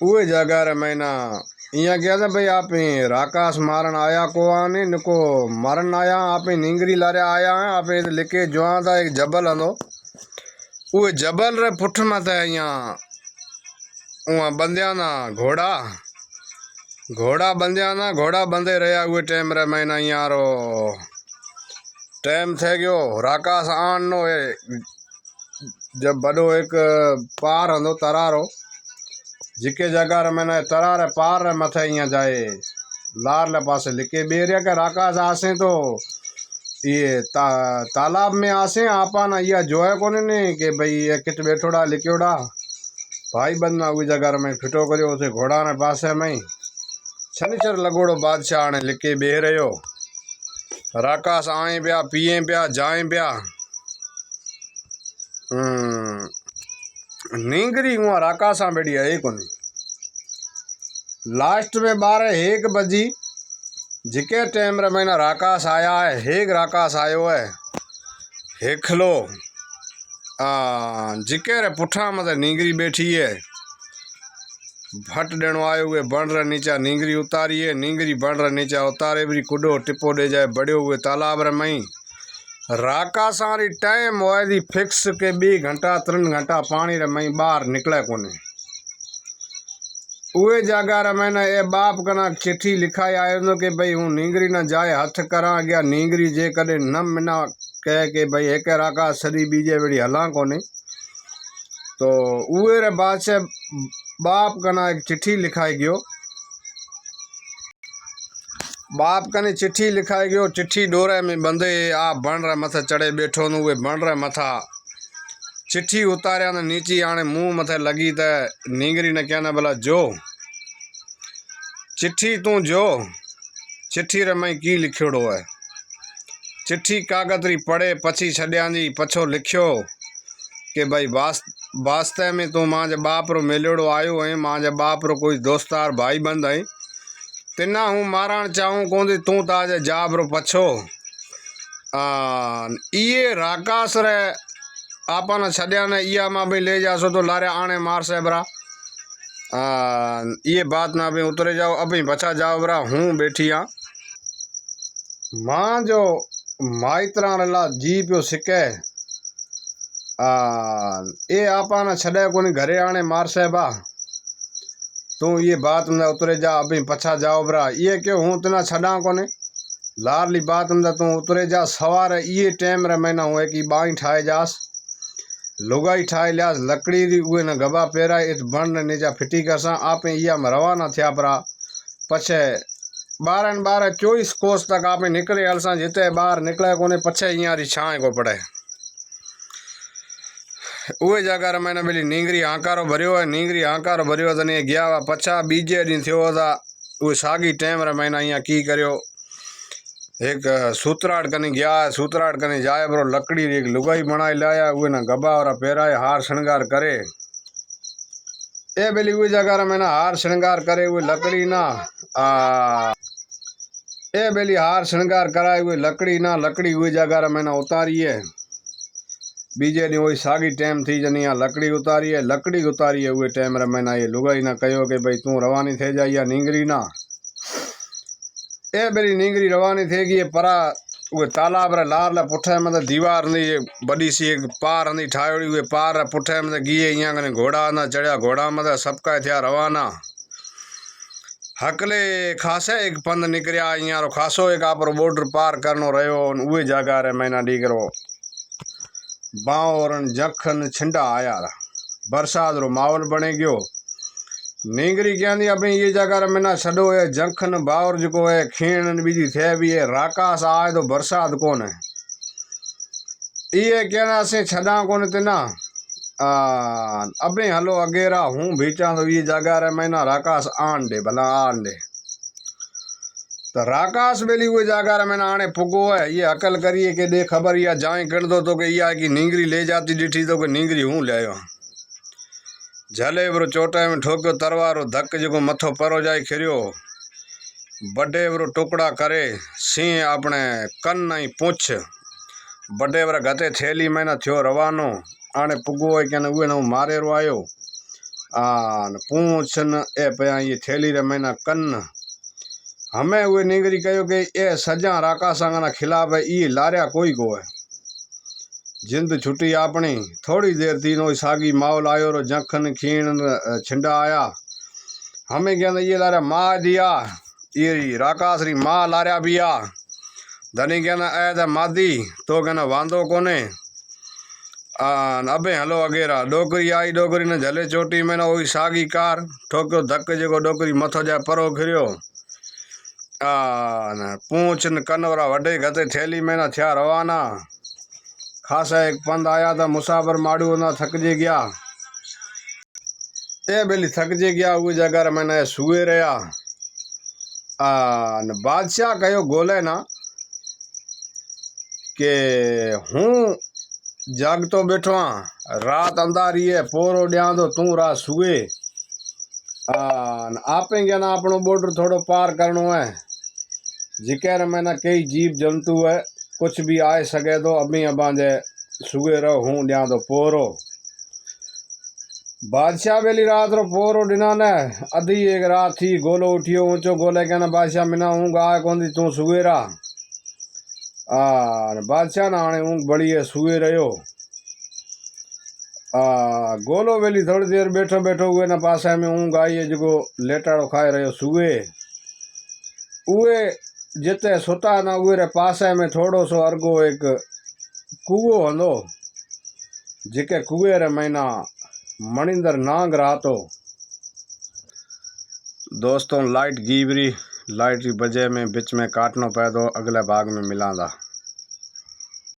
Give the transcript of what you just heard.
उहे जगह रे मैना इया गया था भाई आप ही राकास मारन आया को आने निको मारन आया आप ही नींगरी लारे आया है आप लिखे जुआ था एक जबल हंदो उहे जबल रे पुठ मथे इया उहा बंदिया ना घोड़ा घोड़ा बंदिया ना घोड़ा बंदे रहा उहे टाइम रे मैना इया रो टाइम थे गयो राकास आन नो जब बड़ो एक पार हंदो तरारो जिके जगह रे मैंने तरार पार रे मथे इया जाए लारले पासे लिखे बेरिया के राकास आसे तो ये तालाब में आसे आपा ना या जो है कोने ने कि भाई ये किट बैठोड़ा लिखोड़ा भाई बंदा उस जगह में फिटो करियो उसे घोड़ा ने पासे में शनिचर लगोड़ो बादशाह ने लिखे बे रहो राकास आए पिया पिए पिया जाए पिया नींगरी हुआ राकासा बेड़ी है कोनी लास्ट में 12-1 बजी जिके टाइम रे मैंने राकास आया है हेग राकास आयो है हेखलो जिके रे पुठा मत नींगरी बैठी है भट देनो आयो हुए बन रे नीचा नींगरी उतारी है नींगरी बन रे नीचा उतारे भी कुडो टिपो दे जाए बड़ो हुए तालाब रे मई राकासा री टाइम होए फिक्स के 2 घंटा 3 घंटा पानी रे मई बाहर निकले कोने उहे जगह रे मैंने ए बाप कना चिट्ठी लिखाई आयो कि भाई हूँ नींगरी न जाए हथ करा गया नींगरी जे कदे न मिना कह के भाई एक राका सदी बीजे बड़ी हला कोने तो उहे रे बादशाह बाप कना एक चिट्ठी लिखाई गयो बाप कने चिट्ठी लिखाई गयो चिट्ठी डोरे में बंदे आ बन रे मथे चढ़े बैठो न उहे बन रे मथा चिट्ठी उतारिया न नीची आने मुंह मथे लगी त नींगरी ने कहना भला जो चिट्ठी तू जो चिट्ठी रे मई की लिखियोड़ो है चिट्ठी कागज री पढ़े पछी छड्यांदी पछो लिखियो कि भाई वास्ते में तू मांजे बाप रो मिलियोड़ो आयो है मांजे बाप रो कोई दोस्तार भाई बंद है तिना हूँ मारण चाहूँ कोंदी तू ताजे जाब रो पछो ये राकास रे आपा न छड्या ने इया मां भी ले जासो तो लारे आने मार से बरा ये बात ना भी उतरे जाओ अभी बचा जाओ बरा हूँ बैठी हाँ मां जो माइत्रा ला जी पियो सिके ए आपा न छड़े कोनी घरे आने मार से बा तू ये बात में उतरे जा अभी पछा जाओ बरा ये क्यों हूँ तना छड़ा कोने लारली बात में तू उतरे जा सवार ये टाइम रे महीना हुए कि बाई ठाए जास लुगाई ठाए लियास लकड़ी री उहे न गबा पेरा इस बन नीचा फिटी करसा आपे इया में रवाना थिया परा पछे 12-24 कोस तक आपे निकले अलसा जिते बाहर निकले कोने पछे इया री छाए को पड़े उहे जगह रे मैंने बेली नींगरी आकारो भरियो है नींगरी आकारो भरियो तने गया वा पछा बीजे दिन थियो था उहे सागी टाइम रे मैंने इया की करियो एक सूत्राड़ कने गया सूत्राड़ कने जाए बरो लकड़ी एक लुगाई बनाई लाया उहे ना गबा और पेराए हार श्रृंगार करे ए बेली उहे जगह रे मैंने हार श्रृंगार करे उहे लकड़ी ना ए बेली हार श्रृंगार कराए उहे लकड़ी ना लकड़ी उहे जगह रे मैंने उतारी है बीजे दी वही सागी टाइम थी जनी यहाँ लकड़ी उतारी है उहे टाइम रे मैंने ये लुगाई ना कहो कि भाई तू रवानी थे जाइया नींगरी ना ए बेरी नींगरी रवानी थे गई परा उहे तालाब रे लार ला पुठे मतलब दीवार ने बड़ी सी एक पार हंदी ठायोड़ी उहे पार रे पुठे मतलब गिए इया कने घोड़ा ना चढ़िया घोड़ा मतलब सबका थिया रवाना हकले खासे एक पंध निकरिया इया रो खासो एक आपरो बॉर्डर पार करनो रहो उहे जगह रे मैना डीगरो बावरन जखन छिंडा आया बरसात रो माहौल बने गयो नींगरी कहती अभी ये जगह रे मैंने छो है जखन बावर जो है खीण बीजी थे भी है राकास आए तो बरसात कौन है ये कहना से छदा कौन तिना अभी हलो अगेरा हूँ भीचा तो ये जगह रे मैंने राकास आन दे भला आन दे तो राकास बेली वो जगह रे मैंने आने पुगो है ये अकल करिए कि दे खबर या जाए कर दो तो कि यह कि नींगरी ले जाती डिठी तो कि नींगरी हूँ ले आयो झले बरो चोटे में ठोक्यो तरवारो धक जो मथो परो जाए खिरियो बड़े बरो टुकड़ा करे सिंह अपने कन नहीं पूछ बड़े बरा गते थैली महीना थियो रवानो आने पुगो है क्या उहे न मारे रो आयो पूछ न ए पिया ये थैली रे मैना कन हमें वे निंगरी कहो कि ए सजा राका सांगना खिलाफ है ये लारिया कोई को है जिंद छुट्टी अपनी थोड़ी देर थी नो सागी माहौल आयो रो जखन खीण छिंडा आया हमें कहना ये लारिया माँ दिया ये राकास री माँ लारिया बिया धनी कहना ऐ द मादी तो कहना वांदो कोने अबे हलो अगेरा डोकरी आई डोकरी ने झले चोटी में ना वही सागी कार ठोक्यो धक जो डोकरी मथो जाए परो खिरियो पूछ न कनवरा वडे गते थैली में ना थिया रवाना खासा एक पंद आया था मुसाफिर माड़ू ना थकजे गया ए बेली थकजे गया वो जगह मैंने सुए रहा बादशाह कहो गोले ना के हूँ जागतो बैठो रात अंधारी है पोरो ॾियां तो तू रात सुए आपे क्या ना अपनो बॉर्डर थोड़ो पार करनो है जिकेर में ना कई जीव जंतु है कुछ भी आए सके तो अभी अबांजे सुए रहो हूँ ॾियां तो पोरो बादशाह बेली रात रो पोरो डिना ने अधी एक रात थी गोलो उठियो ऊंचो गोले कहना बादशाह मिना हूँ गाय कोंदी तू सुए रहा बादशाह ना आने ऊँग बड़ी है सुए रहो गोलो वेली थोड़ी देर बैठो बैठो हुए ना पासे में ऊँग आई है जो लेटाड़ो खाए रहो सुए उए जिते सुता ना उए रे पासे में थोड़ो सो अर्गो एक कुओ हंदो जिके कुए रे महीना मणिंदर नांग रहा तो दोस्तों लाइट गीबरी लाइट की वजह में बीच में काटना पै तो अगले भाग में मिलांदा।